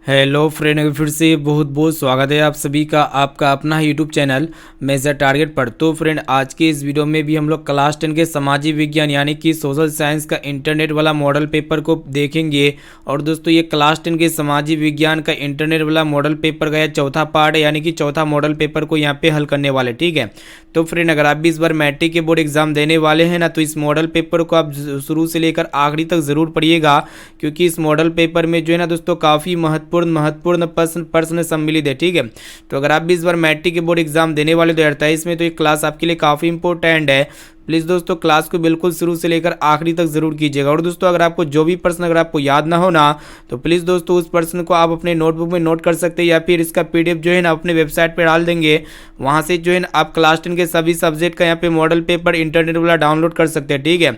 Hello friend, फिर से बहुत बहुत स्वागत है आप सभी का आपका अपना यूट्यूब चैनल मेजर टारगेट पर। तो फ्रेंड, आज के इस वीडियो में भी हम लोग क्लास 10 के सामाजिक विज्ञान यानी कि सोशल साइंस का इंटरनेट वाला मॉडल पेपर को देखेंगे। और दोस्तों, ये क्लास 10 के सामाजिक विज्ञान का इंटरनेट वाला मॉडल पेपर का चौथा पार्ट है, यानी कि चौथा मॉडल पेपर को यहाँ पे हल करने वाले। ठीक है, तो फ्रेंड, अगर आप भी इस बार मैट्रिक के बोर्ड एग्जाम देने वाले हैं ना, तो इस मॉडल पेपर को आप शुरू से लेकर आखिरी तक जरूर पढ़िएगा, क्योंकि इस मॉडल पेपर में जो है ना दोस्तों, काफ़ी महत्वपूर्ण प्रश्न सम्मिलित है। ठीक है, तो अगर आप भी इस बार मैट्रिक के बोर्ड एग्जाम देने वाले 2023 में, तो ये क्लास आपके लिए काफ़ी इंपॉर्टेंट है। प्लीज़ दोस्तों, क्लास को बिल्कुल शुरू से लेकर आखिरी तक जरूर कीजिएगा। और दोस्तों, अगर आपको जो भी प्रश्न अगर आपको याद ना हो ना, तो प्लीज़ दोस्तों उस प्रश्न को आप अपने नोटबुक में नोट कर सकते हैं, या फिर इसका पीडीएफ जो है ना अपने वेबसाइट पर डाल देंगे। वहाँ से जो है ना आप क्लास 10 के सभी सब्जेक्ट का यहाँ पे मॉडल पेपर इंटरनेट वाला डाउनलोड कर सकते हैं। ठीक है,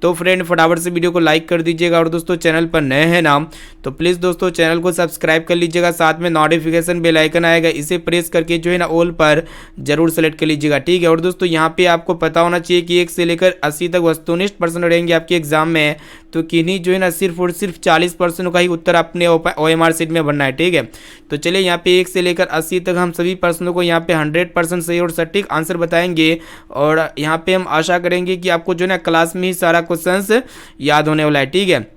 तो फ्रेंड, फटाफट से वीडियो को लाइक कर दीजिएगा। और दोस्तों, चैनल पर नए हैं ना, तो प्लीज़ दोस्तों चैनल को सब्सक्राइब कर लीजिएगा। साथ में नोटिफिकेशन बेल आइकन आएगा, इसे प्रेस करके जो है ना ऑल पर जरूर सेलेक्ट कर लीजिएगा। ठीक है, और दोस्तों यहाँ पे आपको पता होना चाहिए कि 1 से लेकर 80 तक वस्तुनिष्ठ प्रश्न रहेंगे आपके एग्जाम में। तो किन्हीं जो है ना सिर्फ और सिर्फ 40% का ही उत्तर अपने OMR शीट में भरना है। ठीक है, तो चलिए यहाँ पे 1 से लेकर 80 तक हम सभी प्रश्नों को यहाँ पे 100% सही और सटीक आंसर बताएंगे। और यहाँ पे हम आशा करेंगे कि आपको जो है ना क्लास में ही सारा क्वेश्चंस याद होने वाला है। ठीक है,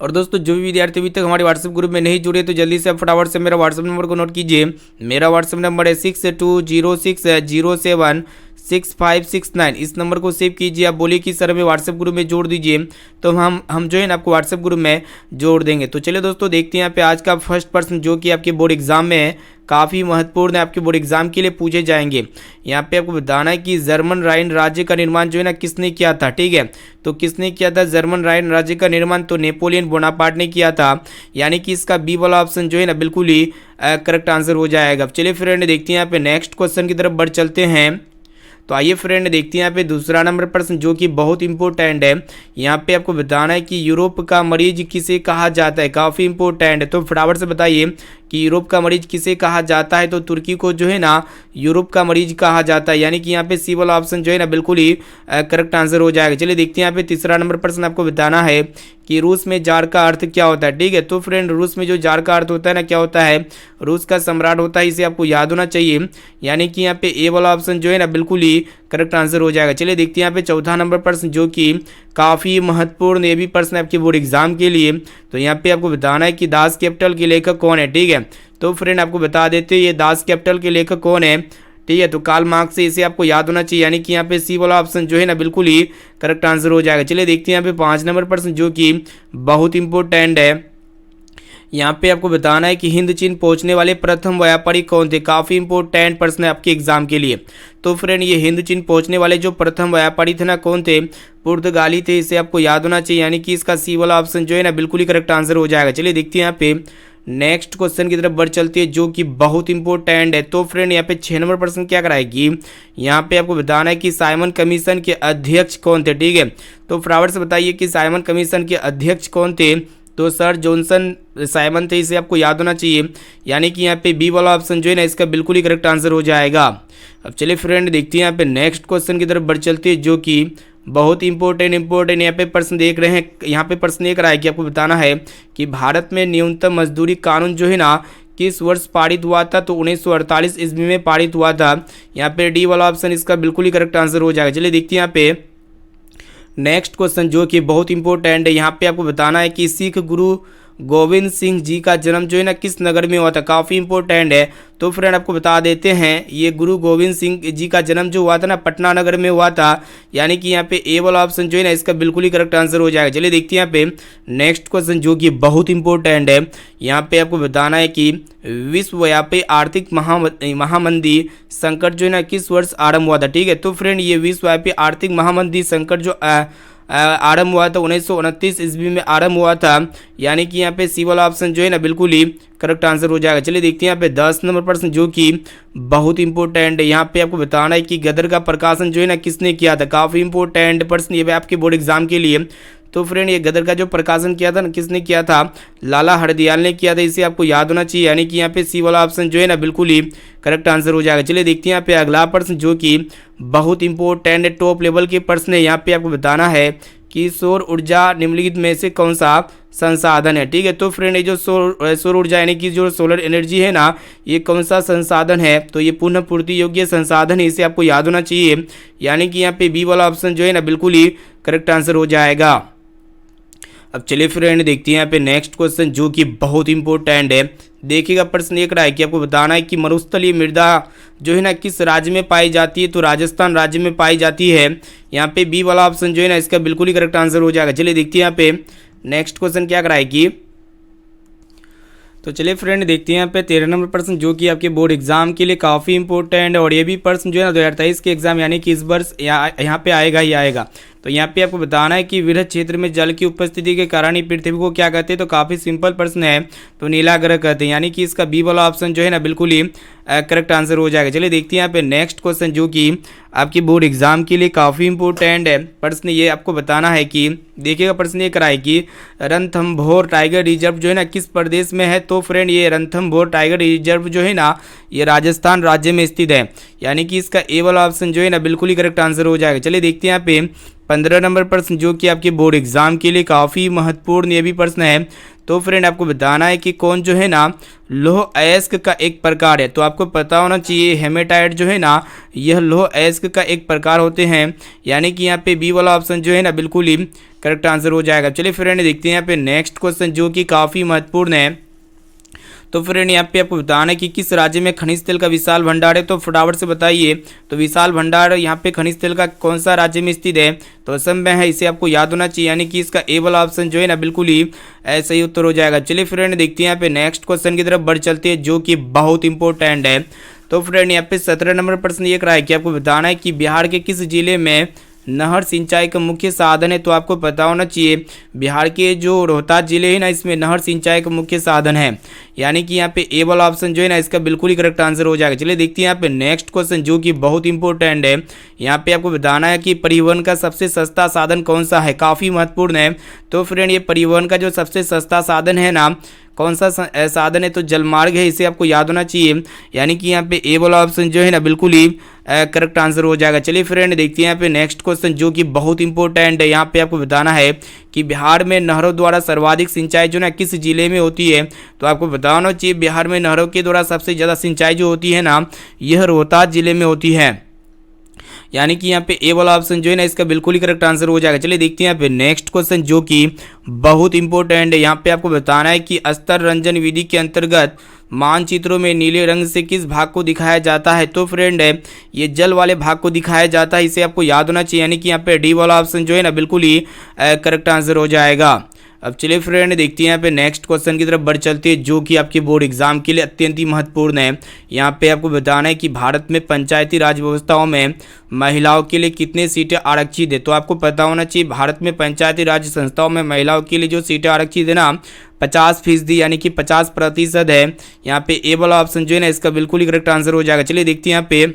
और दोस्तों, जो भी विद्यार्थी अभी तक हमारे व्हाट्सएप ग्रुप में नहीं जुड़े, तो जल्दी से आप फटाफट से मेरा व्हाट्सएप नंबर को नोट कीजिए। मेरा व्हाट्सएप नंबर है 6206076569। इस नंबर को सेव कीजिए। आप बोलिए कि सर हमें व्हाट्सएप ग्रुप में जोड़ दीजिए, तो हम जो है ना आपको व्हाट्सएप ग्रुप में जोड़ देंगे। तो चलिए दोस्तों, देखते हैं यहाँ पे आज का फर्स्ट प्रश्न, जो कि आपके बोर्ड एग्जाम में है, काफ़ी महत्वपूर्ण है, आपके बोर्ड एग्जाम के लिए पूछे जाएंगे। यहाँ पे आपको बताना है कि जर्मन राइन राज्य का निर्माण जो है ना किसने किया था। ठीक है, तो किसने किया था जर्मन राइन राज्य का निर्माण? तो नेपोलियन बोनापार्ट ने किया था, यानी कि इसका बी वाला ऑप्शन जो है ना बिल्कुल ही करेक्ट आंसर हो जाएगा। चलिए फ्रेंड, देखते हैं यहाँ पे नेक्स्ट क्वेश्चन की तरफ बढ़ चलते हैं। तो आइए फ्रेंड, देखते हैं यहाँ पे दूसरा नंबर प्रश्न, जो कि बहुत इंपॉर्टेंट है। यहाँ पे आपको बताना है कि यूरोप का मरीज किसे कहा जाता है। काफ़ी इंपॉर्टेंट है, तो फटाफट से बताइए कि यूरोप का मरीज किसे कहा जाता है। तो तुर्की को जो है ना यूरोप का मरीज कहा जाता है, यानी कि यहाँ पे सी वाला ऑप्शन जो है ना बिल्कुल ही करेक्ट आंसर हो जाएगा। चलिए देखते हैं यहाँ पे तीसरा नंबर प्रश्न, आपको बताना है कि रूस में जार का अर्थ क्या होता है। ठीक है, तो फ्रेंड, रूस में जो जार का अर्थ होता है ना, क्या होता है? रूस का सम्राट होता है, इसे आपको याद होना चाहिए। यानी कि यहाँ पे ए वाला ऑप्शन जो है ना बिल्कुल ही करेक्ट आंसर हो जाएगा। चलिए देखते हैं यहाँ पे चौथा नंबर प्रश्न, जो कि काफ़ी महत्वपूर्ण ये भी प्रश्न है आपके बोर्ड एग्जाम के लिए। तो यहाँ पे आपको बताना है कि दास कैपिटल के लेखक कौन है। ठीक है, तो फ्रेंड आपको बता देते हैं ये दास कैपिटल के लेखक कौन है। ठीक है, तो कार्ल मार्क्स से, इसे आपको याद होना चाहिए, यानी कि यहाँ पे सी वाला ऑप्शन जो है ना बिल्कुल ही करेक्ट आंसर हो जाएगा। चलिए देखते हैं यहाँ पे 5 नंबर प्रश्न, जो कि बहुत इंपॉर्टेंट है। यहाँ पे आपको बताना है कि हिंद चीन पहुंचने वाले प्रथम व्यापारी कौन थे। काफ़ी इंपॉर्टेंट प्रश्न है आपके एग्जाम के लिए। तो फ्रेंड, ये हिंद चीन पहुंचने वाले जो प्रथम व्यापारी थे ना, कौन थे? पुर्तगाली थे, इसे आपको याद होना चाहिए, यानी कि इसका सी वाला ऑप्शन जो है ना बिल्कुल ही करेक्ट आंसर हो जाएगा। चलिए देखते हैं यहाँ पे नेक्स्ट क्वेश्चन की तरफ बढ़ चलती है, जो कि बहुत इंपॉर्टेंट है। तो फ्रेंड, यहाँ पे 6 नंबर प्रश्न क्या कराएगी, यहाँ पे आपको बताना है कि साइमन कमीशन के अध्यक्ष कौन थे। ठीक है, तो फटाफट से बताइए कि साइमन कमीशन के अध्यक्ष कौन थे। तो सर जॉनसन साइमन थे, इसे आपको याद होना चाहिए, यानी कि यहाँ पे बी वाला ऑप्शन जो है ना इसका बिल्कुल ही करेक्ट आंसर हो जाएगा। अब चलिए फ्रेंड, देखते हैं यहाँ पे नेक्स्ट क्वेश्चन की तरफ बढ़ चलती है, जो कि बहुत इंपॉर्टेंट यहाँ पे प्रश्न देख रहे हैं। यहाँ पे प्रश्न एक रहा है कि आपको बताना है कि भारत में न्यूनतम मजदूरी कानून जो है ना किस वर्ष पारित हुआ था। तो 1948 ईस्वी में पारित हुआ था। यहाँ पे डी वाला ऑप्शन इसका बिल्कुल ही करेक्ट आंसर हो जाएगा। चलिए देखते हैं यहाँ पे नेक्स्ट क्वेश्चन, जो कि बहुत इंपॉर्टेंट है। यहाँ पे आपको बताना है कि सिख गुरु गोविंद सिंह जी का जन्म जो है ना किस नगर में हुआ था। काफ़ी इंपॉर्टेंट है, तो फ्रेंड आपको बता देते हैं, ये गुरु गोविंद सिंह जी का जन्म जो हुआ था ना पटना नगर में हुआ था, यानी कि यहाँ पे ए वाला ऑप्शन जो है ना इसका बिल्कुल ही करेक्ट आंसर हो जाएगा। चलिए देखते हैं यहाँ पे नेक्स्ट क्वेश्चन, जो कि बहुत इंपॉर्टेंट है। यहाँ पे आपको बताना है कि विश्वव्यापी आर्थिक महामंदी संकट जो है ना किस वर्ष आरंभ हुआ था। ठीक है, तो फ्रेंड, ये विश्वव्यापी आर्थिक महामंदी संकट जो आरंभ हुआ था 1929 ईस्वी में आरंभ हुआ था, यानी कि यहाँ पे सी वाला ऑप्शन जो है ना बिल्कुल ही करेक्ट आंसर हो जाएगा। चलिए देखते हैं यहाँ पे 10 नंबर प्रश्न, जो कि बहुत इंपॉर्टेंट है। यहाँ पे आपको बताना है कि गदर का प्रकाशन जो है ना किसने किया था। काफ़ी इंपॉर्टेंट प्रश्न ये आपके बोर्ड एग्जाम के लिए। तो फ्रेंड, ये गदर का जो प्रकाशन किया था ना किसने किया था? लाला हरदयाल ने किया था, इसे आपको याद होना चाहिए, यानी कि यहाँ पे सी वाला ऑप्शन जो है ना बिल्कुल ही करेक्ट आंसर हो जाएगा। चलिए देखते हैं यहाँ पे अगला प्रश्न, जो कि बहुत इंपॉर्टेंट है, टॉप लेवल के प्रश्न है। यहाँ पे आपको बताना है कि सौर ऊर्जा निम्नलिखित में से कौन सा संसाधन है। ठीक है, तो फ्रेंड ये जो सौर ऊर्जा यानी कि जो सोलर एनर्जी है ना, ये कौन सा संसाधन है, तो ये पुनः पूर्ति योग्य संसाधन है, इसे आपको याद होना चाहिए। यानी कि यहाँ पे बी वाला ऑप्शन जो है ना बिल्कुल ही करेक्ट आंसर हो जाएगा। अब चलिए फ्रेंड देखते हैं यहाँ पे नेक्स्ट क्वेश्चन जो कि बहुत इंपॉर्टेंट है। देखिएगा प्रश्न एक रहा है कि आपको बताना है कि मरुस्थलीय मृदा जो है ना किस राज्य में पाई जाती है, तो राजस्थान राज्य में पाई जाती है। यहाँ पे बी वाला ऑप्शन जो है ना इसका बिल्कुल ही करेक्ट आंसर हो जाएगा। चलिए देखते हैं यहाँ पे नेक्स्ट क्वेश्चन क्या कराए कि, तो चलिए फ्रेंड देखते हैं यहाँ पे 13 नंबर प्रश्न जो कि आपके बोर्ड एग्जाम के लिए काफ़ी इंपॉर्टेंट है, और ये भी प्रश्न जो है ना 2023 के एग्जाम यानी कि इस वर्ष यहाँ पे आएगा ही आएगा। तो यहाँ पे आपको बताना है कि वृहद क्षेत्र में जल की उपस्थिति के कारण ही पृथ्वी को क्या कहते हैं, तो काफ़ी सिंपल प्रश्न है, तो नीला ग्रह कहते हैं। यानी कि इसका बी वाला ऑप्शन जो है ना बिल्कुल ही करेक्ट आंसर हो जाएगा। चलिए देखते हैं यहाँ पे नेक्स्ट क्वेश्चन जो कि आपकी बोर्ड एग्जाम के लिए काफ़ी इंपॉर्टेंट है। प्रश्न ये आपको बताना है कि, देखिएगा प्रश्न ये कराए कि रणथंभौर टाइगर रिजर्व जो है ना किस प्रदेश में है, तो फ्रेंड ये रणथंभौर टाइगर रिजर्व जो है ना ये राजस्थान राज्य में स्थित है। यानी कि इसका ए वाला ऑप्शन जो है ना बिल्कुल ही करेक्ट आंसर हो जाएगा। चलिए देखते हैं यहाँ पे 15 नंबर प्रश्न जो कि आपके बोर्ड एग्जाम के लिए काफ़ी महत्वपूर्ण ये भी प्रश्न है। तो फ्रेंड आपको बताना है कि कौन जो है ना लौह अयस्क का एक प्रकार है, तो आपको पता होना चाहिए हेमेटाइट जो है ना यह लौह अयस्क का एक प्रकार होते हैं। यानी कि यहाँ पे बी वाला ऑप्शन जो है ना बिल्कुल ही करेक्ट आंसर हो जाएगा। चलिए फ्रेंड देखते हैं यहाँ पे नेक्स्ट क्वेश्चन जो कि काफ़ी महत्वपूर्ण है। तो फ्रेंड यहाँ पे आपको बताना है कि किस राज्य में खनिज तेल का विशाल भंडार है, तो फटाफट से बताइए। तो विशाल भंडार यहाँ पे खनिज तेल का कौन सा राज्य में स्थित है, तो असम में है, इसे आपको याद होना चाहिए। यानी कि इसका ए वाला ऑप्शन जो है ना बिल्कुल ही सही उत्तर हो जाएगा। चलिए फ्रेंड देखते हैं यहाँ पे नेक्स्ट क्वेश्चन की तरफ बढ़ चलते हैं जो कि बहुत इंपॉर्टेंट है। तो फ्रेंड यहाँ पे 17 नंबर प्रश्न ये रहा है कि आपको बताना है कि बिहार के किस जिले में नहर सिंचाई का मुख्य साधन है, तो आपको पता होना चाहिए बिहार के जो रोहतास जिले है ना इसमें नहर सिंचाई का मुख्य साधन है। यानी कि यहाँ पे ए वाला ऑप्शन जो है ना इसका बिल्कुल ही करेक्ट आंसर हो जाएगा। चलिए देखते हैं यहाँ पे नेक्स्ट क्वेश्चन जो कि बहुत इंपॉर्टेंट है। यहाँ पे आपको बताना है कि परिवहन का सबसे सस्ता साधन कौन सा है, काफ़ी महत्वपूर्ण है। तो फ्रेंड ये परिवहन का जो सबसे सस्ता साधन है ना कौन सा साधन है, तो जलमार्ग है, इसे आपको याद होना चाहिए। यानी कि यहाँ पे ए वाला ऑप्शन जो है ना बिल्कुल ही करेक्ट आंसर हो जाएगा। चलिए फ्रेंड देखते हैं यहाँ पे नेक्स्ट क्वेश्चन जो कि बहुत इंपॉर्टेंट है। यहाँ पे आपको बताना है कि बिहार में नहरों द्वारा सर्वाधिक सिंचाई जो ना किस जिले में होती है, तो आपको बताना चाहिए बिहार में नहरों के द्वारा सबसे ज़्यादा सिंचाई जो होती है ना यह रोहतास जिले में होती है। यानी कि यहाँ पे ए वाला ऑप्शन जो है ना इसका बिल्कुल ही करेक्ट आंसर हो जाएगा। चलिए देखते हैं यहाँ पे नेक्स्ट क्वेश्चन जो कि बहुत इंपॉर्टेंट है। यहाँ पे आपको बताना है कि स्तर रंजन विधि के अंतर्गत मानचित्रों में नीले रंग से किस भाग को दिखाया जाता है, तो फ्रेंड है ये जल वाले भाग को दिखाया जाता है, इसे आपको याद होना चाहिए। यानी कि यहाँ पे डी वाला ऑप्शन जो है ना बिल्कुल ही करेक्ट आंसर हो जाएगा। अब चलिए फ्रेंड देखते हैं यहाँ पे नेक्स्ट क्वेश्चन की तरफ बढ़ चलते हैं जो कि आपके बोर्ड एग्जाम के लिए अत्यंत ही महत्वपूर्ण है। यहाँ पे आपको बताना है कि भारत में पंचायती राज व्यवस्थाओं में महिलाओं के लिए कितने सीटें आरक्षित है, तो आपको पता होना चाहिए भारत में पंचायती राज संस्थाओं में महिलाओं के लिए जो सीटें आरक्षित है ना 50% यानी कि 50% है। यहाँ पे ए वाला ऑप्शन जो है ना इसका बिल्कुल ही करेक्ट आंसर हो जाएगा। चलिए देखते हैं यहाँ पे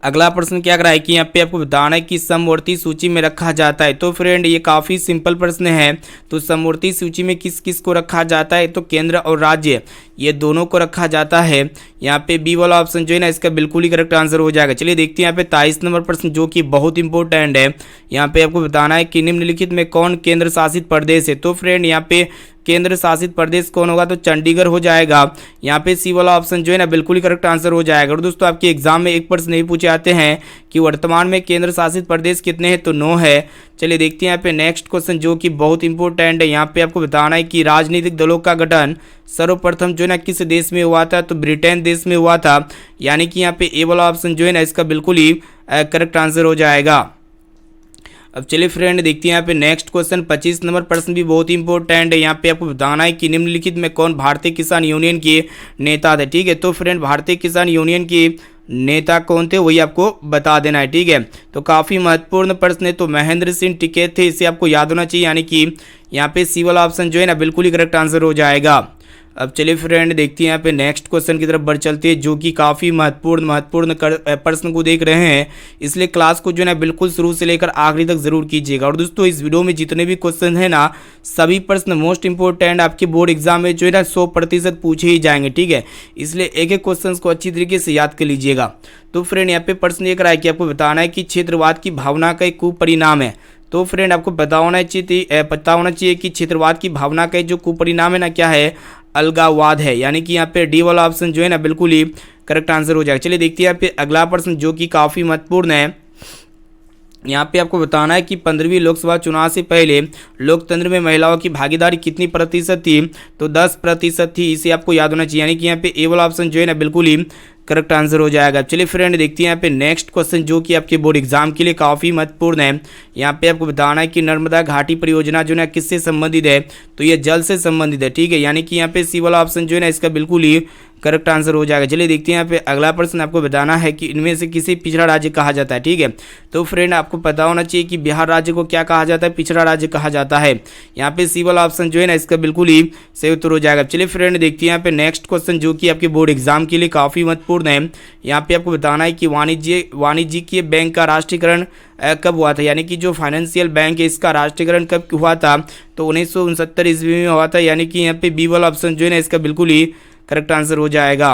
अगला प्रश्न क्या कर रहा है कि यहाँ पे आपको बताना है कि समवर्ती सूची में रखा जाता है। तो फ्रेंड ये काफ़ी सिंपल प्रश्न है। तो समवर्ती सूची में किस किस को रखा जाता है, तो केंद्र और राज्य ये दोनों को रखा जाता है। यहाँ पे बी वाला ऑप्शन जो है ना इसका बिल्कुल ही करेक्ट आंसर हो जाएगा। चलिए देखते हैं यहाँ पे 23 नंबर प्रश्न जो कि बहुत इंपॉर्टेंट है। यहाँ पे आपको बताना है कि निम्नलिखित में कौन केंद्र शासित प्रदेश है, तो फ्रेंड यहाँ पे केंद्र शासित प्रदेश कौन होगा, तो चंडीगढ़ हो जाएगा। यहाँ पे सी वाला ऑप्शन जो है ना बिल्कुल ही करेक्ट आंसर हो जाएगा। और दोस्तों आपके एग्जाम में एक प्रश्न नहीं पूछे आते हैं कि वर्तमान में केंद्र शासित प्रदेश कितने हैं, तो 9 है। चलिए देखते हैं यहाँ पे नेक्स्ट क्वेश्चन जो कि बहुत इंपॉर्टेंट है। यहाँ पे आपको बताना है कि राजनीतिक दलों का गठन सर्वप्रथम जो है ना किस देश में हुआ था, तो ब्रिटेन देश में हुआ था। यानी कि यहाँ पे ए वाला ऑप्शन जो है ना इसका बिल्कुल ही करेक्ट आंसर हो जाएगा। अब चलिए फ्रेंड देखते हैं यहाँ पे नेक्स्ट क्वेश्चन 25 नंबर प्रश्न भी बहुत इंपॉर्टेंट है। यहाँ पे आपको बताना है कि निम्नलिखित में कौन भारतीय किसान यूनियन के नेता थे। ठीक है, तो फ्रेंड भारतीय किसान यूनियन के नेता कौन थे वही आपको बता देना है। ठीक है, तो काफ़ी महत्वपूर्ण प्रश्न है। तो महेंद्र सिंह टिकैत थे, इसे आपको याद होना चाहिए। यानी कि यहाँ पे सी वाला ऑप्शन जो है ना बिल्कुल ही करेक्ट आंसर हो जाएगा। अब चलिए फ्रेंड देखते हैं यहाँ पे नेक्स्ट क्वेश्चन की तरफ बढ़ चलते हैं जो कि काफ़ी महत्वपूर्ण प्रश्न को देख रहे हैं, इसलिए क्लास को जो है ना बिल्कुल शुरू से लेकर आखिरी तक जरूर कीजिएगा। और दोस्तों इस वीडियो में जितने भी क्वेश्चन है ना सभी प्रश्न मोस्ट इंपॉर्टेंट आपके बोर्ड एग्जाम में जो है ना 100% पूछे ही जाएंगे। ठीक है, इसलिए एक एक क्वेश्चन को अच्छी तरीके से याद कर लीजिएगा। तो फ्रेंड यहाँ पे प्रश्न ये रहा है कि आपको बताना है कि क्षेत्रवाद की भावना का एक कुपरिणाम है। तो फ्रेंड आपको पता होना चाहिए कि क्षेत्रवाद की भावना का जो कुपरिणाम है ना क्या है, अलगाववाद है। यानी कि यहाँ पे डी वाला ऑप्शन जो है ना बिल्कुल ही करेक्ट आंसर हो जाएगा। चलिए देखते हैं यहाँ पे अगला प्रश्न जो कि काफ़ी महत्वपूर्ण है। यहाँ पे आपको बताना है कि 15वीं लोकसभा चुनाव से पहले लोकतंत्र में महिलाओं की भागीदारी कितनी प्रतिशत थी, तो 10% थी। इसे आपको याद होना चाहिए। यानी कि यहाँ पे ए वाला ऑप्शन जो है ना बिल्कुल ही करेक्ट आंसर हो जाएगा। चलिए फ्रेंड देखते हैं यहाँ पे नेक्स्ट क्वेश्चन जो कि आपके बोर्ड एग्जाम के लिए काफ़ी महत्वपूर्ण है। यहाँ पे आपको बताना है कि नर्मदा घाटी परियोजना जो है किससे संबंधित है, तो ये जल से संबंधित है। ठीक है, यानी कि यहाँ पे सी वाला ऑप्शन जो है ना इसका बिल्कुल ही करेक्ट आंसर हो जाएगा। चलिए देखते हैं यहाँ पे अगला प्रश्न आपको बताना है कि इनमें से किसे पिछड़ा राज्य कहा जाता है। ठीक है, तो फ्रेंड आपको पता होना चाहिए कि बिहार राज्य को क्या कहा जाता है, पिछड़ा राज्य कहा जाता है। यहाँ पे सी वाला ऑप्शन जो है ना इसका बिल्कुल ही सही उत्तर हो जाएगा। चलिए फ्रेंड देखते हैं यहाँ पे नेक्स्ट क्वेश्चन जो कि आपके बोर्ड एग्जाम के लिए काफ़ी महत्वपूर्ण है। यहाँ पे आपको बताना है कि वाणिज्यिक बैंक का राष्ट्रीयकरण कब हुआ था। यानी कि जो फाइनेंशियल बैंक है इसका राष्ट्रीयकरण कब हुआ था, तो 1969 ईस्वी में हुआ था। यानी कि यहाँ पे बी वाला ऑप्शन जो है ना इसका बिल्कुल ही करेक्ट आंसर हो जाएगा।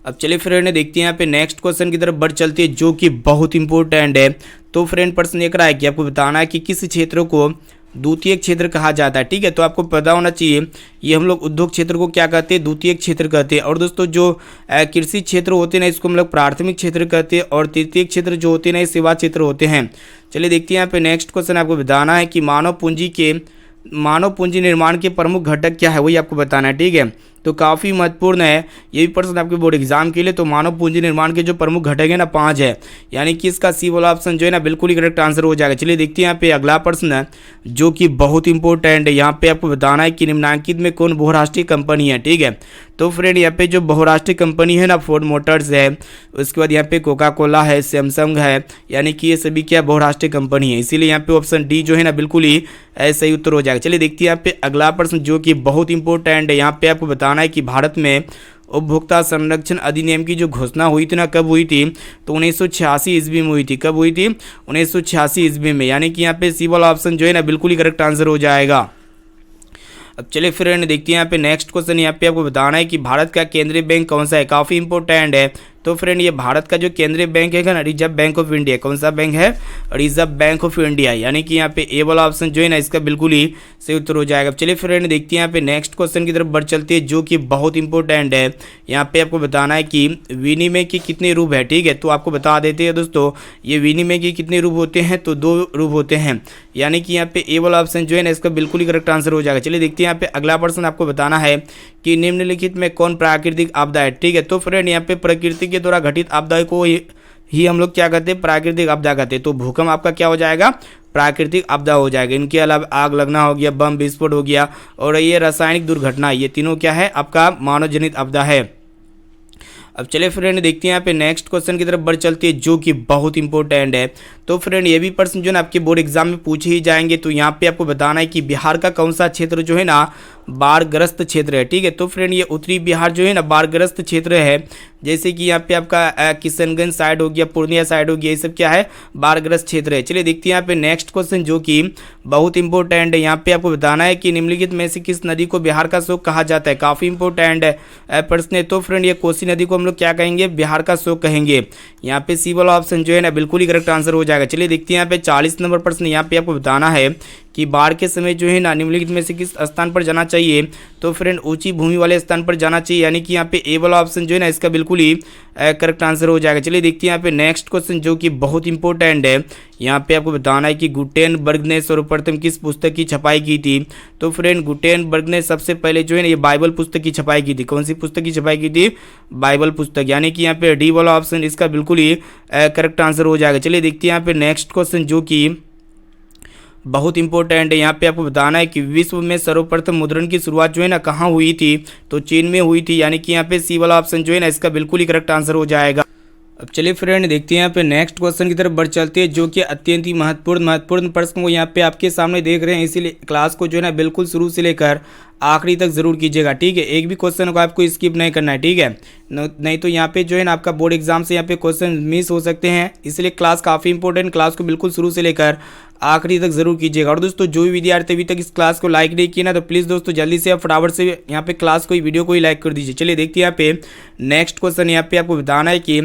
अब चलिए फ्रेंड देखते हैं यहाँ पे नेक्स्ट क्वेश्चन की तरफ बढ़ चलती है जो कि बहुत इंपॉर्टेंट है। तो फ्रेंड प्रश्न एक रहा है कि आपको बताना है कि किस क्षेत्र को द्वितीय क्षेत्र कहा जाता है। ठीक है, तो आपको पता होना चाहिए ये हम लोग उद्योग क्षेत्र को क्या कहते हैं, द्वितीय क्षेत्र कहते हैं। और दोस्तों जो कृषि क्षेत्र होते हैं ना इसको हम लोग प्राथमिक क्षेत्र कहते हैं, और तृतीय क्षेत्र जो होते हैं ना ये सेवा क्षेत्र होते हैं। चलिए देखते हैं यहाँ पे नेक्स्ट क्वेश्चन आपको बताना है कि मानव पूंजी निर्माण के प्रमुख घटक क्या है, वही आपको बताना है। ठीक है, तो काफ़ी महत्वपूर्ण है ये भी प्रश्न आपके बोर्ड एग्जाम के लिए। तो मानव पूंजी निर्माण के जो प्रमुख घटक है ना 5 है। यानी कि इसका सी वाला ऑप्शन जो है ना बिल्कुल ही करेक्ट आंसर हो जाएगा। चलिए देखते हैं यहाँ पे अगला प्रश्न है जो कि बहुत इंपॉर्टेंट है। यहाँ पे आपको बताना है कि निम्नलिखित में कौन बहुराष्ट्रीय कंपनी है। ठीक है, तो फ्रेंड यहाँ पे जो बहुराष्ट्रीय कंपनी है ना फोर्ड मोटर्स है, उसके बाद यहाँ पे कोका कोला है, सैमसंग है। यानी कि ये सभी क्या बहुराष्ट्रीय कंपनी है, इसीलिए यहाँ पे ऑप्शन डी जो है ना बिल्कुल ही सही उत्तर हो जाएगा। चलिए देखते हैं यहाँ पे अगला प्रश्न जो कि बहुत इंपॉर्टेंट है। यहाँ पे आपको बताना है कि भारत में उपभोक्ता संरक्षण अधिनियम की जो घोषणा हुई थी ना कब हुई थी, तो 1986 ईस्वी में हुई थी। कब हुई थी, 1986 ईस्वी में। यानी कि यहाँ पे सी वाला ऑप्शन जो है ना बिल्कुल ही करेक्ट आंसर हो जाएगा। अब चलिए फ्रेंड देखते हैं यहाँ पे नेक्स्ट क्वेश्चन। यहाँ पे आपको बताना है कि भारत का केंद्रीय बैंक कौन सा है, काफ़ी इंपॉर्टेंट है। तो फ्रेंड ये भारत का जो केंद्रीय बैंक है ना रिजर्व बैंक ऑफ इंडिया। कौन सा बैंक है, रिजर्व बैंक ऑफ इंडिया। यानी कि यहाँ पे ए वाला ऑप्शन जो है ना इसका बिल्कुल ही सही उत्तर हो जाएगा। चलिए फ्रेंड देखते हैं यहाँ पे नेक्स्ट क्वेश्चन की तरफ बढ़ चलती है जो कि बहुत इंपॉर्टेंट है। यहाँ पे आपको बताना है कि विनिमय के कितने रूप है। ठीक है, तो आपको बता देते हैं दोस्तों ये विनिमय के कितने रूप होते हैं, तो 2 रूप होते हैं। यानी कि यहाँ पे ए वाला ऑप्शन जो है ना इसका बिल्कुल ही करेक्ट आंसर हो जाएगा। चलिए देखते हैं यहाँ पे अगला प्रश्न आपको बताना है कि निम्नलिखित में कौन प्राकृतिक आपदा है। ठीक है, तो फ्रेंड यहाँ पे प्रकृति के द्वारा घटित आपदा को ही हम लोग क्या कहते हैं, प्राकृतिक आपदा कहते हैं। तो भूकंप आपका क्या हो जाएगा, प्राकृतिक आपदा हो जाएगा। इनके अलावा आग लगना हो गया, बम विस्फोट हो गया, और ये रासायनिक दुर्घटना, ये तीनों क्या है आपका मानव जनित आपदा है। अब चलिए फ्रेंड देखते हैं यहाँ पे नेक्स्ट क्वेश्चन की तरफ बढ़ चलती है जो कि बहुत इंपॉर्टेंट है। तो फ्रेंड ये भी प्रश्न जो है ना आपके बोर्ड एग्जाम में पूछे ही जाएंगे। तो यहाँ पे आपको बताना है कि बिहार का कौन सा क्षेत्र जो है ना बाढ़ग्रस्त क्षेत्र है। ठीक है, तो फ्रेंड ये उत्तरी बिहार जो है ना बाढ़ग्रस्त क्षेत्र है। जैसे कि यहाँ पे आपका किशनगंज साइड हो गया, पूर्णिया साइड हो गया, ये सब क्या है बाढ़ग्रस्त क्षेत्र है। चलिए देखते हैं यहाँ पे नेक्स्ट क्वेश्चन जो कि बहुत इंपॉर्टेंट है। यहाँ पे आपको बताना है कि निम्नलिखित में से किस नदी को बिहार का शोक कहा जाता है। काफ़ी इंपॉर्टेंट है प्रश्न है। तो फ्रेंड ये कोसी नदी को हम लोग क्या कहेंगे, बिहार का शोक कहेंगे। यहाँ पे सी वाला ऑप्शन जो है ना बिल्कुल ही करेक्ट आंसर हो जाएगा। चलिए देखते हैं यहाँ पे 40 नंबर प्रश्न। यहाँ पे आपको बताना है कि बाढ़ के समय जो है ना निम्नलिखित में से किस स्थान पर जाना चाहिए। तो फ्रेंड ऊंची भूमि वाले स्थान पर जाना चाहिए। यानी कि यहाँ पे ए वाला ऑप्शन जो है ना इसका बिल्कुल ही करेक्ट आंसर हो जाएगा। चलिए देखते हैं यहाँ पे नेक्स्ट क्वेश्चन जो कि बहुत इंपॉर्टेंट है। यहाँ पे आपको बताना है कि गुटेनबर्ग ने सर्वप्रथम किस पुस्तक की छपाई की थी। तो फ्रेंड गुटेनबर्ग ने सबसे पहले जो है ना ये बाइबल पुस्तक की छपाई की थी। कौन सी पुस्तक की छपाई की थी, बाइबल पुस्तक। यानी कि यहाँ पे डी वाला ऑप्शन इसका बिल्कुल ही करेक्ट आंसर हो जाएगा। चलिए देखते हैं यहाँ पे नेक्स्ट क्वेश्चन जो कि बहुत इंपॉर्टेंट है। यहाँ पे आपको बताना है कि विश्व में सर्वप्रथम मुद्रण की शुरुआत जो है ना कहाँ हुई थी, तो चीन में हुई थी। यानी कि यहाँ पे सी वाला ऑप्शन जो है ना इसका बिल्कुल ही करेक्ट आंसर हो जाएगा। अब चलिए फ्रेंड देखते हैं यहाँ पे नेक्स्ट क्वेश्चन की तरफ बढ़ चलते हैं जो कि अत्यंत ही महत्वपूर्ण प्रश्न को यहाँ पे आपके सामने देख रहे हैं। इसीलिए क्लास को जो है ना बिल्कुल शुरू से लेकर आखिरी तक जरूर कीजिएगा, ठीक है। एक भी क्वेश्चन को आपको स्किप नहीं करना है, ठीक है। नहीं तो यहाँ पे जो है ना आपका बोर्ड एग्जाम से यहाँ पे क्वेश्चन मिस हो सकते हैं, इसलिए क्लास काफ़ी इंपॉर्टेंट, क्लास को बिल्कुल शुरू से लेकर आखिरी तक जरूर कीजिएगा। और दोस्तों जो भी विद्यार्थी अभी तक इस क्लास को लाइक नहीं किया ना, तो प्लीज़ दोस्तों जल्दी से आप फटाफट से यहाँ पे क्लास को वीडियो को ही लाइक कर दीजिए। चलिए देखते हैं यहाँ पे नेक्स्ट क्वेश्चन। यहाँ पे आपको बताना है कि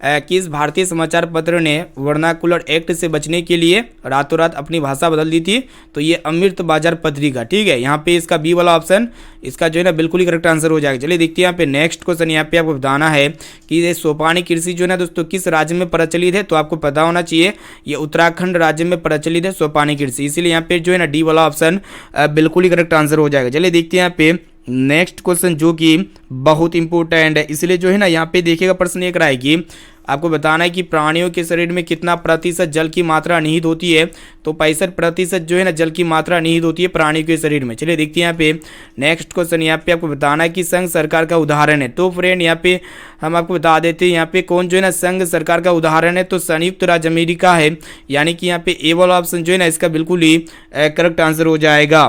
किस भारतीय समाचार पत्र ने वर्नाकुलर एक्ट से बचने के लिए रातों रात अपनी भाषा बदल दी थी? तो ये अमृत बाजार पत्रिका, ठीक है। यहाँ पे इसका बी वाला ऑप्शन इसका जो है ना बिल्कुल ही करेक्ट आंसर हो जाएगा। चलिए देखते हैं यहाँ पे नेक्स्ट क्वेश्चन। यहाँ पे आपको बताना है कि ये सोपानी कृषि जो है ना दोस्तों किस राज्य में प्रचलित है? तो आपको पता होना चाहिए ये उत्तराखंड राज्य में प्रचलित है सोपानी कृषि, इसीलिए यहाँ पे जो है ना डी वाला ऑप्शन बिल्कुल ही करेक्ट आंसर हो जाएगा। चलिए देखते हैं यहाँ पे नेक्स्ट क्वेश्चन जो कि बहुत इंपॉर्टेंट है, इसलिए जो है ना यहाँ पे देखिएगा प्रश्न एक रहा है कि आपको बताना है कि प्राणियों के शरीर में कितना प्रतिशत जल की मात्रा निहित होती है? तो 65% जो है ना जल की मात्रा निहित होती है प्राणियों के शरीर में। चलिए देखते हैं यहाँ पे नेक्स्ट क्वेश्चन। यहाँ पे आपको बताना है कि संघ सरकार का उदाहरण है। तो फ्रेंड यहाँ पे हम आपको बता देते हैं यहाँ पे कौन जो है ना संघ सरकार का उदाहरण है? तो संयुक्त राज्य अमेरिका है, यानी कि यहाँ पे ए वाला ऑप्शन जो है ना इसका बिल्कुल ही करेक्ट आंसर हो जाएगा।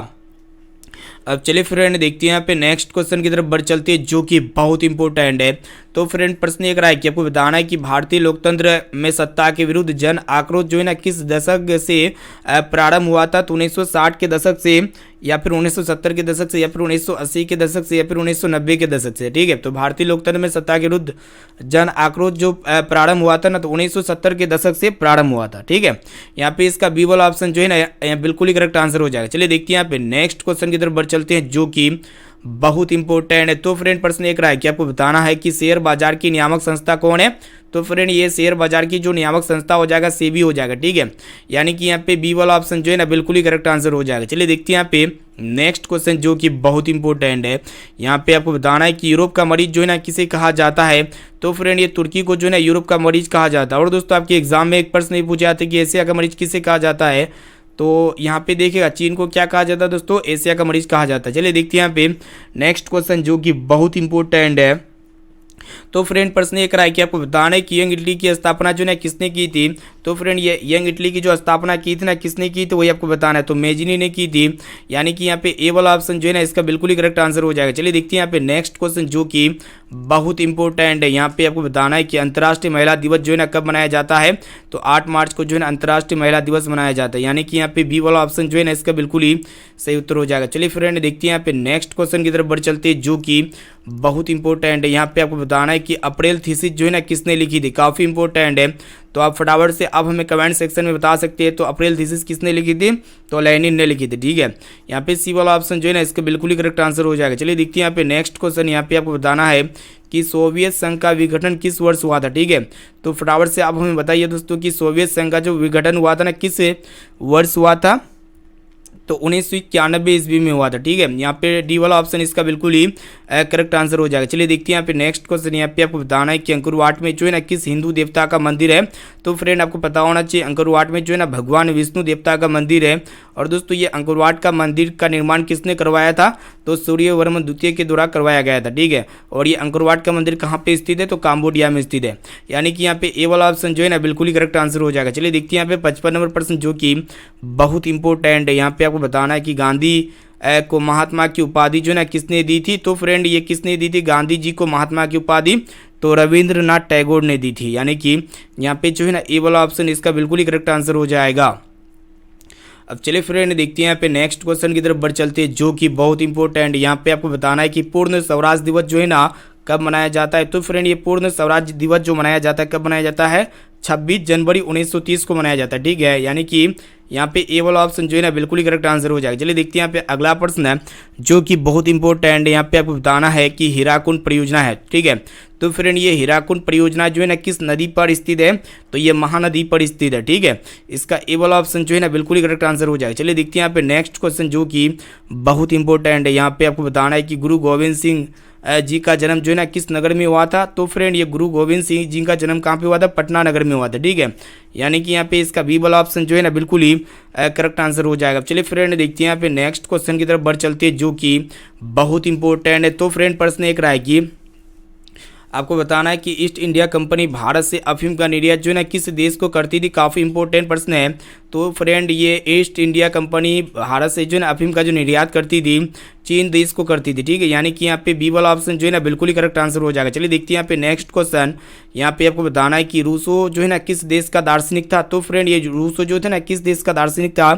अब चलिए फ्रेंड देखते हैं यहाँ पे नेक्स्ट क्वेश्चन की तरफ बढ़ चलते हैं जो कि बहुत इंपॉर्टेंट है। तो फ्रेंड प्रश्न एक रहा है कि आपको बताना है कि भारतीय लोकतंत्र में सत्ता के विरुद्ध जन आक्रोश जो है ना किस दशक से प्रारंभ हुआ था? तो 1960 के दशक से, या फिर 1970 के दशक से, या फिर 1980 के दशक से, या फिर 1990 के दशक से, ठीक है। तो भारतीय लोकतंत्र में सत्ता के विरुद्ध जन आक्रोश जो प्रारंभ हुआ था ना, तो 1970 के दशक से प्रारंभ हुआ था, ठीक है। यहाँ पे इसका बी वाला ऑप्शन जो है ना बिल्कुल ही करेक्ट आंसर हो जाएगा। चलिए देखते हैं यहाँ पे नेक्स्ट क्वेश्चन की तरफ बढ़ चलते हैं जो कि बहुत इंपॉर्टेंट है। तो फ्रेंड प्रश्न एक रहा है कि आपको बताना है कि शेयर बाजार की नियामक संस्था कौन है? तो फ्रेंड ये शेयर बाजार की जो नियामक संस्था हो जाएगा सेबी हो जाएगा, ठीक है। यानी कि यहाँ पे बी वाला ऑप्शन जो है ना बिल्कुल ही करेक्ट आंसर हो जाएगा। चलिए देखते हैं यहाँ पे नेक्स्ट क्वेश्चन जो कि बहुत इंपॉर्टेंट है। यहाँ पे आपको बताना है कि यूरोप का मरीज जो है ना किसे कहा जाता है? तो फ्रेंड ये तुर्की को जो है ना यूरोप का मरीज कहा जाता है। और दोस्तों आपके एग्जाम में एक प्रश्न नहीं पूछा जाता कि एशिया का मरीज किसे कहा जाता है? तो यहाँ पे देखिएगा चीन को क्या कहा जाता है दोस्तों? एशिया का मरीज कहा जाता है। चलिए देखते हैं यहाँ पे नेक्स्ट क्वेश्चन जो कि बहुत इंपॉर्टेंट है। तो फ्रेंड प्रश्न ये करा है कि आपको बताना है कि यंग इटली की स्थापना जो है किसने की थी? तो फ्रेंड ये यंग इटली की जो स्थापना की थी ना किसने की थी वही आपको बताना है। तो मेजिनी ने की थी, यानी कि यहाँ पे ए वाला ऑप्शन जो है ना इसका बिल्कुल ही करेक्ट आंसर हो जाएगा। चलिए देखते हैं यहाँ पे नेक्स्ट क्वेश्चन जो कि बहुत इंपॉर्टेंट है। यहाँ पे आपको बताना है कि अंतर्राष्ट्रीय महिला दिवस जो है ना कब मनाया जाता है? तो 8 मार्च को जो है ना अंतर्राष्ट्रीय महिला दिवस मनाया जाता है, यानी कि यहाँ पे बी वाला ऑप्शन जो है ना इसका बिल्कुल ही सही उत्तर हो जाएगा। चलिए फ्रेंड देखते हैं यहाँ पे नेक्स्ट क्वेश्चन की तरफ बढ़ चलते हैं जो कि बहुत इंपॉर्टेंट है। यहाँ पे आपको बताना है कि अप्रैल थीसिस जो है ना किसने लिखी थी? काफ़ी इंपॉर्टेंट है, तो आप फटाफट से अब हमें कमेंट सेक्शन में बता सकते हैं। तो अप्रैल थीसिस किसने लिखी थी? तो लेनिन ने लिखी थी, ठीक है। यहाँ पे सी वाला ऑप्शन जो है ना इसका बिल्कुल ही करेक्ट आंसर हो जाएगा। चलिए देखते हैं यहाँ पे नेक्स्ट क्वेश्चन। यहाँ पे आपको बताना है कि सोवियत संघ का विघटन किस वर्ष हुआ था, ठीक है। तो फटाफट से आप हमें बताइए दोस्तों कि सोवियत संघ का जो विघटन हुआ था ना किस वर्ष हुआ था? तो 1991 ईस्वी में हुआ था, ठीक है। यहाँ पे डी वाला ऑप्शन इसका बिल्कुल ही करेक्ट आंसर हो जाएगा। चलिए देखते हैं यहाँ पे नेक्स्ट क्वेश्चन। यहाँ पे आपको बताना है कि अंकुरवाट में जो है ना किस हिंदू देवता का मंदिर है? तो फ्रेंड आपको पता होना चाहिए अंकुरवाट में जो है ना भगवान विष्णु देवता का मंदिर है। और दोस्तों ये अंकुरवाट का मंदिर का निर्माण किसने करवाया था? तो सूर्यवर्मन द्वितीय के द्वारा करवाया गया था, ठीक है। और ये अंकुरवाट का मंदिर कहाँ पे स्थित है? तो काम्बोडिया में स्थित है, यानी कि यहाँ पे ए वाला ऑप्शन जो है ना बिल्कुल ही करेक्ट आंसर हो जाएगा। चलिए देखते हैं यहाँ पे 55 नंबर प्रश्न जो कि बहुत इंपॉर्टेंट है। यहाँ पे आपको बताना है कि गांधी को महात्मा की उपाधि जो है ना किसने दी थी? तो फ्रेंड ये किसने दी थी गांधी जी को महात्मा की उपाधि? तो रविंद्रनाथ टैगोर ने दी थी, यानी कि यहाँ पे जो है ना ए वाला ऑप्शन इसका बिल्कुल ही करेक्ट आंसर हो जाएगा। अब चलिए फ्रेंड देखते हैं यहाँ पे नेक्स्ट क्वेश्चन की तरफ बढ़ चलते हैं जो कि बहुत इंपॉर्टेंट। यहाँ पे आपको बताना है कि पूर्ण स्वराज दिवस जो है ना कब मनाया जाता है? तो फ्रेंड ये पूर्ण स्वराज दिवस जो मनाया जाता है कब मनाया जाता है? 26 जनवरी 1930 को मनाया जाता है, ठीक है। यानी कि यहाँ पे ए वाला ऑप्शन जो है ना बिल्कुल ही करेक्ट आंसर हो जाएगा। चलिए देखते हैं यहाँ पे अगला प्रश्न है जो कि बहुत इंपॉर्टेंट है। यहाँ पे आपको बताना है कि हीराकुंड परियोजना है, ठीक है। तो फ्रेंड ये हीराकुंड परियोजना जो है ना किस नदी पर स्थित है? तो ये महानदी पर स्थित है, ठीक है। इसका ए वाला ऑप्शन जो है ना बिल्कुल ही करेक्ट आंसर हो जाएगा। चलिए देखते हैं यहाँ पे नेक्स्ट क्वेश्चन जो कि बहुत इंपॉर्टेंट है। यहाँ पे आपको बताना है कि गुरु गोविंद सिंह जी का जन्म जो है ना किस नगर में हुआ था? तो फ्रेंड ये गुरु गोविंद सिंह जी का जन्म कहाँ पे हुआ था? पटना नगर में हुआ था, ठीक है। यानी कि यहाँ पे इसका बी वाला ऑप्शन जो है ना बिल्कुल ही करेक्ट आंसर हो जाएगा। चलिए फ्रेंड देखते हैं यहाँ पे नेक्स्ट क्वेश्चन की तरफ बढ़ चलते हैं जो कि बहुत इंपॉर्टेंट है। तो फ्रेंड प्रश्न एक रहा है कि आपको बताना है कि ईस्ट इंडिया कंपनी भारत से अफीम का निर्यात जो है ना किस देश को करती थी, काफ़ी इंपॉर्टेंट प्रश्न है। तो फ्रेंड ये ईस्ट इंडिया कंपनी भारत से जो है ना अफीम का जो निर्यात करती थी चीन देश को करती थी, ठीक है। यानी कि यहाँ पे बी वाला ऑप्शन जो है ना बिल्कुल ही करेक्ट आंसर हो जाएगा। चलिए देखते हैं यहाँ पे नेक्स्ट क्वेश्चन। यहाँ पे आपको बताना है कि रूसो जो है ना किस देश का दार्शनिक था। तो फ्रेंड ये रूसो जो थे ना किस देश का दार्शनिक था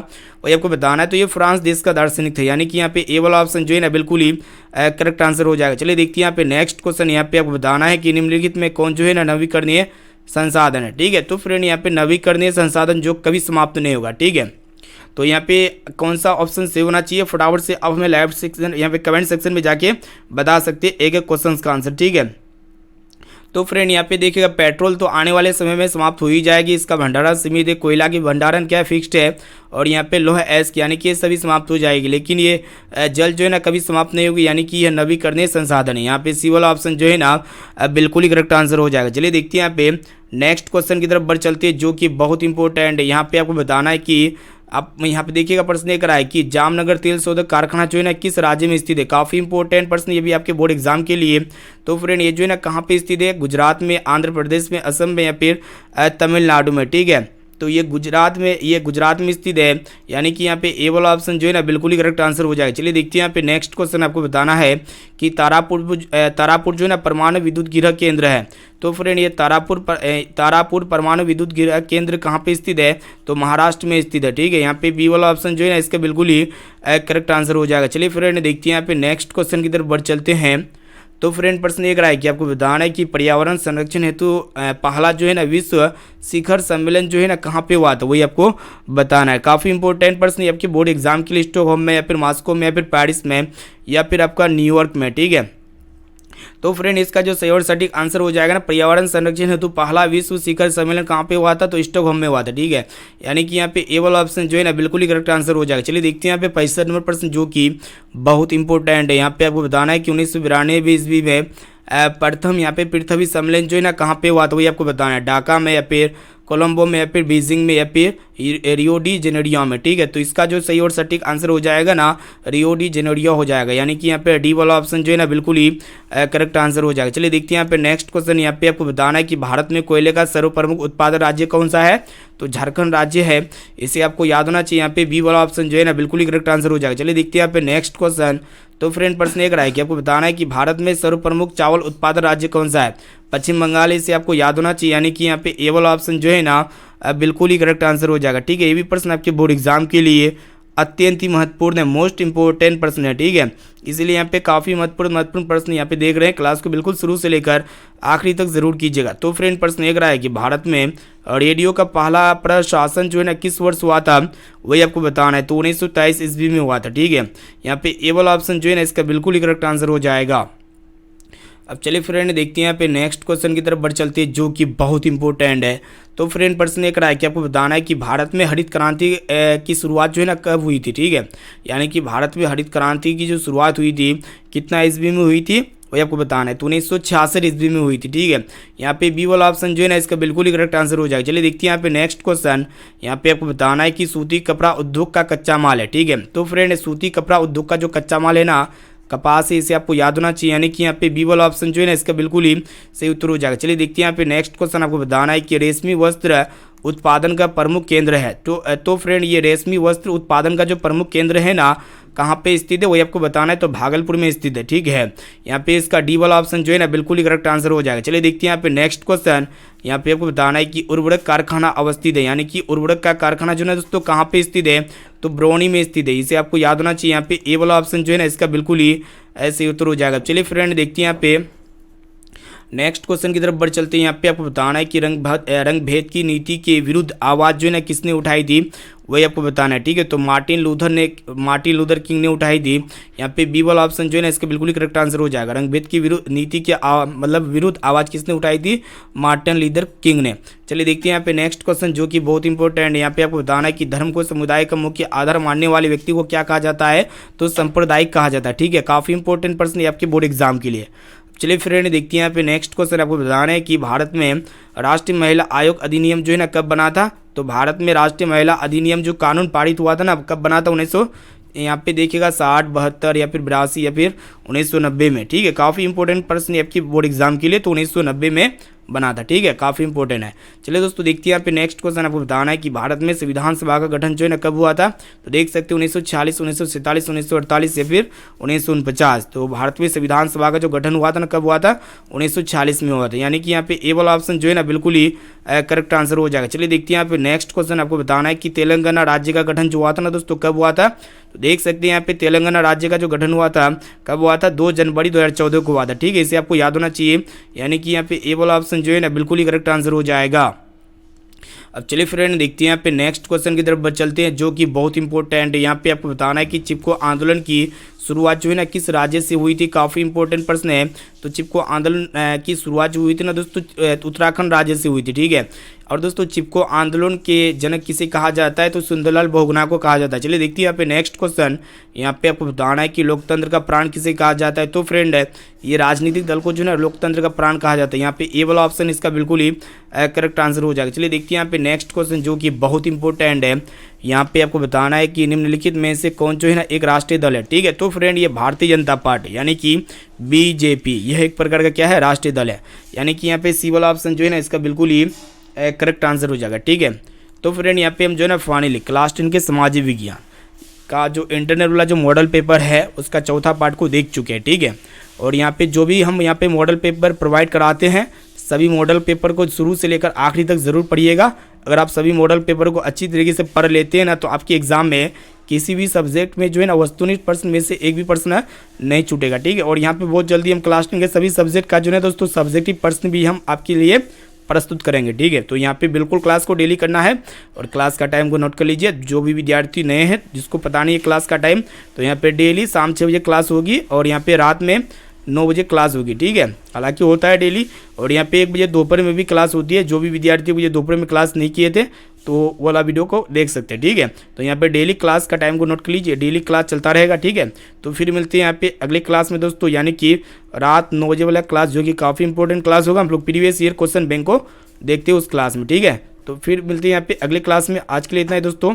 वही आपको बताना है। तो ये फ्रांस देश का दार्शनिक था, यानी कि यहाँ पे ए वाला ऑप्शन जो है ना बिल्कुल ही करेक्ट आंसर हो जाएगा। चलिए देखते हैं यहाँ पे नेक्स्ट क्वेश्चन। यहाँ पे आपको बताना है कि निम्नलिखित में कौन जो है ना नवीकरणीय संसाधन है, ठीक है। तो फ्रेंड यहाँ पे नवीकरणीय संसाधन जो कभी समाप्त नहीं होगा, ठीक है। तो यहाँ पे कौन सा ऑप्शन सेव होना चाहिए, फटाफट से अब हमें लाइव सेक्शन यहाँ पे कमेंट सेक्शन में जाके बता सकते हैं एक एक क्वेश्चन का आंसर, ठीक है। तो फ्रेंड यहाँ पे देखिएगा पेट्रोल तो आने वाले समय में समाप्त हो ही जाएगी, इसका भंडारण सीमित है। कोयला की भंडारण क्या है, फिक्स्ड है। और यहाँ पे लोहा एस्क यानी कि ये सभी समाप्त हो जाएगी, लेकिन ये जल जो है ना कभी समाप्त नहीं होगी, यानी कि यह नवीकरणीय संसाधन है। यहाँ पे सी वाला ऑप्शन जो है ना बिल्कुल ही करेक्ट आंसर हो जाएगा। चलिए देखते हैं यहाँ पे नेक्स्ट क्वेश्चन की तरफ बढ़ चलते हैं जो कि बहुत इंपॉर्टेंट है। यहाँ पे आपको बताना है कि आप यहाँ पे देखिएगा प्रश्न ये करा है कि जामनगर तेल शोधक कारखाना जो है ना किस राज्य में स्थित है। काफ़ी इंपॉर्टेंट प्रश्न ये भी आपके बोर्ड एग्जाम के लिए। तो फ्रेंड ये जो है ना कहाँ पे स्थित है, गुजरात में, आंध्र प्रदेश में, असम में या फिर तमिलनाडु में, ठीक है। तो ये गुजरात में स्थित है, यानी कि यहाँ पे ए वाला ऑप्शन जो है ना बिल्कुल ही करेक्ट आंसर हो जाएगा। चलिए देखते हैं यहाँ पे नेक्स्ट क्वेश्चन। आपको बताना है कि तारापुर जो है ना परमाणु विद्युत गृह केंद्र है। तो फ्रेंड ये तारापुर परमाणु विद्युत गृह केंद्र कहाँ पे स्थित है, तो महाराष्ट्र में स्थित है, ठीक है। यहाँ पे बी वाला ऑप्शन जो है ना इसका बिल्कुल ही करेक्ट आंसर हो जाएगा। चलिए फ्रेंड देखते हैं यहाँ पे नेक्स्ट क्वेश्चन की तरफ बढ़ चलते हैं। तो फ्रेंड प्रश्न एक रहा है कि आपको बताना है कि पर्यावरण संरक्षण हेतु पहला जो है ना विश्व शिखर सम्मेलन जो है ना कहाँ पे हुआ था, वही आपको बताना है। काफ़ी इंपॉर्टेंट प्रश्न ये आपके बोर्ड एग्जाम के लिए स्टॉकहोम में या फिर मॉस्को में या फिर पेरिस में या फिर आपका न्यूयॉर्क में, ठीक है। तो फ्रेंड इसका जो सही और सटीक आंसर हो जाएगा ना पर्यावरण संरक्षण हेतु पहला विश्व शिखर सम्मेलन कहाँ पे हुआ था, तो स्टॉकहोम में हुआ था, ठीक है। यानी कि यहाँ पे ए वाला ऑप्शन जो है ना बिल्कुल ही करेक्ट आंसर हो जाएगा। चलिए देखते हैं यहाँ पे 65 नंबर प्रश्न जो कि बहुत इंपॉर्टेंट है। यहाँ पे आपको बताना है कि 1992 ईस्वी में प्रथम यहाँ पे पृथ्वी सम्मेलन जो है ना कहाँ पे हुआ था, वही आपको बताना है। ढाका में या फिर कोलंबो में या फिर बीजिंग में या फिर रियो डी जेनेरियो में, ठीक है। तो इसका जो सही और सटीक आंसर हो जाएगा ना रियो डी जेनेरियो हो जाएगा, यानी कि यहाँ पे डी वाला ऑप्शन जो है ना बिल्कुल ही करेक्ट आंसर हो जाएगा। चलिए देखते हैं यहाँ पे नेक्स्ट क्वेश्चन। यहाँ पे आपको बताना है कि भारत में कोयले का सर्वप्रमुख उत्पादक राज्य कौन सा है, तो झारखंड राज्य है। इसे आपको याद होना चाहिए। यहाँ पे बी वाला ऑप्शन जो है ना बिल्कुल ही करेक्ट आंसर हो जाएगा। चलिए देखते हैं यहाँ पे नेक्स्ट क्वेश्चन। तो फ्रेंड प्रश्न एक रहा है कि आपको बताना है कि भारत में सर्वप्रमुख चावल उत्पादक राज्य कौन सा है, पश्चिम बंगाल। इसे आपको याद होना चाहिए, यानी कि यहाँ पे ए वाला ऑप्शन जो है ना बिल्कुल ही करेक्ट आंसर हो जाएगा, ठीक है। ये भी प्रश्न आपके बोर्ड एग्जाम के लिए अत्यंत ही महत्वपूर्ण है, मोस्ट इंपॉर्टेंट प्रश्न है, ठीक है। इसलिए यहाँ पे काफ़ी महत्वपूर्ण प्रश्न यहाँ पे देख रहे हैं। क्लास को बिल्कुल शुरू से लेकर आखिरी तक जरूर कीजिएगा। तो फ्रेंड प्रश्न एक रहा है कि भारत में रेडियो का पहला प्रशासन जो है ना किस वर्ष हुआ था, वही आपको बताना है। तो 1923 ईस्वी में हुआ था, ठीक है। यहाँ पे ए वाला ऑप्शन जो है ना इसका बिल्कुल ही करेक्ट आंसर हो जाएगा। अब चलिए फ्रेंड देखते हैं यहाँ पे नेक्स्ट क्वेश्चन की तरफ बढ़ चलती है जो कि बहुत इंपॉर्टेंट है। तो फ्रेंड प्रश्न ये करा है कि आपको बताना है कि भारत में हरित क्रांति की शुरुआत जो है ना कब हुई थी, ठीक है। यानी कि भारत में हरित क्रांति की जो शुरुआत हुई थी कितना ईस्वी में हुई थी, वही आपको बताना है। तो 1966 ईस्वी में हुई थी, ठीक है। यहाँ पे बी वाला ऑप्शन जो है ना इसका बिल्कुल ही करेक्ट आंसर हो जाएगा। चलिए देखते हैं यहाँ पे नेक्स्ट क्वेश्चन। यहाँ पे आपको बताना है कि सूती कपड़ा उद्योग का कच्चा माल है, ठीक है। तो फ्रेंड सूती कपड़ा उद्योग का जो कच्चा माल है ना कपास है, इसे आपको याद होना चाहिए, यानी कि यहाँ पे बी वाला ऑप्शन जो है ना इसका बिल्कुल ही सही उत्तर हो जाएगा। चलिए देखते हैं यहाँ पे नेक्स्ट क्वेश्चन। आपको बताना है कि रेशमी वस्त्र उत्पादन का प्रमुख केंद्र है। तो फ्रेंड ये रेशमी वस्त्र उत्पादन का जो प्रमुख केंद्र है ना कहाँ पे स्थित है, वही आपको बताना है। तो भागलपुर में स्थित है, ठीक है। यहाँ पे इसका डी वाला ऑप्शन जो है ना बिल्कुल ही करेक्ट आंसर हो जाएगा। चलिए देखते हैं यहाँ पे नेक्स्ट क्वेश्चन। यहाँ पे आपको बताना है कि उर्वरक कारखाना अवस्थित है, यानी कि उर्वरक का कारखाना जो है ना दोस्तों कहाँ पे स्थित है, तो ब्रोनी में स्थित है। इसे आपको याद होना चाहिए। यहाँ पे ए वाला ऑप्शन जो है ना इसका बिल्कुल ही ऐसे उत्तर हो जाएगा। चलिए फ्रेंड देखते हैं यहाँ पे नेक्स्ट क्वेश्चन की तरफ बढ़ चलते हैं। यहाँ पे आपको बताना है कि रंग भेद की नीति के विरुद्ध आवाज़ जो है ना किसने उठाई थी, वही आपको बताना है, ठीक है। तो मार्टिन लूथर किंग ने उठाई थी। यहाँ पे बी वाला ऑप्शन जो है ना इसका बिल्कुल ही करेक्ट आंसर हो जाएगा। रंग भेद की नीति के मतलब विरुद्ध आवाज़ किसने उठाई थी, मार्टिन लूथर किंग ने। चलिए देखते हैं यहाँ पे नेक्स्ट क्वेश्चन जो कि बहुत इंपॉर्टेंट है। यहाँ पे आपको बताना है कि धर्म को समुदाय का मुख्य आधार मानने वाले व्यक्ति को क्या कहा जाता है, तो सांप्रदायिक कहा जाता है, ठीक है। काफ़ी इंपॉर्टेंट प्रश्न है आपके बोर्ड एग्जाम के लिए। चलिए फ्रेंड देखते हैं यहाँ पे नेक्स्ट क्वेश्चन। आपको बताना है कि भारत में राष्ट्रीय महिला आयोग अधिनियम जो है ना कब बना था, तो भारत में राष्ट्रीय महिला अधिनियम जो कानून पारित हुआ था ना कब बना था, यहाँ पे देखिएगा 60, 72 या फिर 82 या फिर 1990 में। ठीक है, काफ़ी इंपॉर्टेंट प्रश्न है आपकी बोर्ड एग्जाम के लिए, तो 1990 में बना था। ठीक है, काफ़ी इंपॉर्टेंट है। चलिए दोस्तों देखते हैं यहाँ पे नेक्स्ट क्वेश्चन आपको बताना है कि भारत में संविधान सभा का गठन जो है ना कब हुआ था। तो देख सकते हैं 1946, 1947, 1948 या फिर 1949। तो भारत में संविधान सभा का जो गठन हुआ था ना कब हुआ था, 1946 में हुआ था। यानी कि यहाँ पे ए वाला ऑप्शन जो है ना बिल्कुल ही करेक्ट आंसर हो जाएगा। चलिए देखते हैं यहाँ पे नेक्स्ट क्वेश्चन आपको बताना है कि तेलंगाना राज्य का गठन जो हुआ था ना दोस्तों कब हुआ था। तो देख सकते हैं यहाँ पे तेलंगाना राज्य का जो गठन हुआ था कब हुआ था, 2 जनवरी 2014 को हुआ था। ठीक है, इसे आपको याद होना चाहिए। यानी कि यहाँ पे ए वाला ऑप्शन जो है ना बिल्कुल ही करेक्ट आंसर हो जाएगा। अब चलिए फ्रेंड देखते हैं यहाँ पे नेक्स्ट क्वेश्चन की तरफ चलते हैं जो कि बहुत इंपॉर्टेंट है। यहाँ पे आपको बताना है कि चिपको आंदोलन की शुरुआत जो है ना किस राज्य से हुई थी। काफ़ी इंपॉर्टेंट प्रश्न है। तो चिपको आंदोलन की शुरुआत जो हुई थी ना दोस्तों उत्तराखंड राज्य से हुई थी। ठीक है, और दोस्तों चिपको आंदोलन के जनक किसे कहा जाता है, तो सुंदरलाल बहुगुणा को कहा जाता है। चलिए देखते हैं यहाँ पे नेक्स्ट क्वेश्चन। यहाँ पे आपको बताना है कि लोकतंत्र का प्राण किसे कहा जाता है। तो फ्रेंड है ये राजनीतिक दल को जो है ना लोकतंत्र का प्राण कहा जाता है। यहाँ पे ए वाला ऑप्शन इसका बिल्कुल ही करेक्ट आंसर हो जाएगा। चलिए देखते हैं यहाँ पे नेक्स्ट क्वेश्चन जो कि बहुत इंपॉर्टेंट है। यहाँ पे आपको बताना है कि निम्नलिखित में से कौन जो है ना एक राष्ट्रीय दल है। ठीक है, तो फ्रेंड ये भारतीय जनता पार्टी यानी कि बीजेपी, यह एक प्रकार का क्या है राष्ट्रीय दल है। यानी कि यहाँ पे सी वाला ऑप्शन जो है ना इसका बिल्कुल ही करेक्ट आंसर हो जाएगा। ठीक है, तो फ्रेंड यहाँ पे हम जो है ना फाइनली क्लास 10 के सामाजिक विज्ञान का जो इंटरनल वाला जो मॉडल पेपर है उसका चौथा पार्ट को देख चुके हैं। ठीक है, और यहाँ पे जो भी हम यहाँ पे मॉडल पेपर प्रोवाइड कराते हैं सभी मॉडल पेपर को शुरू से लेकर आखिरी तक ज़रूर पढ़िएगा। अगर आप सभी मॉडल पेपर को अच्छी तरीके से पढ़ लेते हैं ना तो आपके एग्जाम में किसी भी सब्जेक्ट में जो है ना वस्तुनिष्ठ प्रश्न में से एक भी प्रश्न नहीं छूटेगा। ठीक है, और यहाँ पे बहुत जल्दी हम क्लास 10 के सभी सब्जेक्ट का जो है दोस्तों सब्जेक्टिव प्रश्न भी हम आपके लिए प्रस्तुत करेंगे। ठीक है, तो यहाँ पे बिल्कुल क्लास को डेली करना है और क्लास का टाइम को नोट कर लीजिए। जो भी विद्यार्थी नए हैं जिसको पता नहीं है क्लास का टाइम, तो यहाँ पे डेली शाम 6 बजे क्लास होगी और यहाँ पे रात में 9 बजे क्लास होगी। ठीक है, हालांकि होता है डेली, और यहाँ पे 1 बजे दोपहर में भी क्लास होती है। जो भी विद्यार्थी मुझे दोपहर में क्लास नहीं किए थे तो वो वाला वीडियो को देख सकते हैं। ठीक है, तो यहाँ पे डेली क्लास का टाइम को नोट कर लीजिए, डेली क्लास चलता रहेगा। ठीक है, तो फिर मिलते हैं यहाँ पे अगले क्लास में दोस्तों, यानी कि रात 9 बजे वाला क्लास जो कि काफ़ी इंपॉर्टेंट क्लास होगा। हम लोग प्रीवियस ईयर क्वेश्चन बैंक को देखते हैं उस क्लास में। ठीक है, तो फिर मिलते हैं यहाँ पे अगले क्लास में। आज के लिए इतना ही दोस्तों।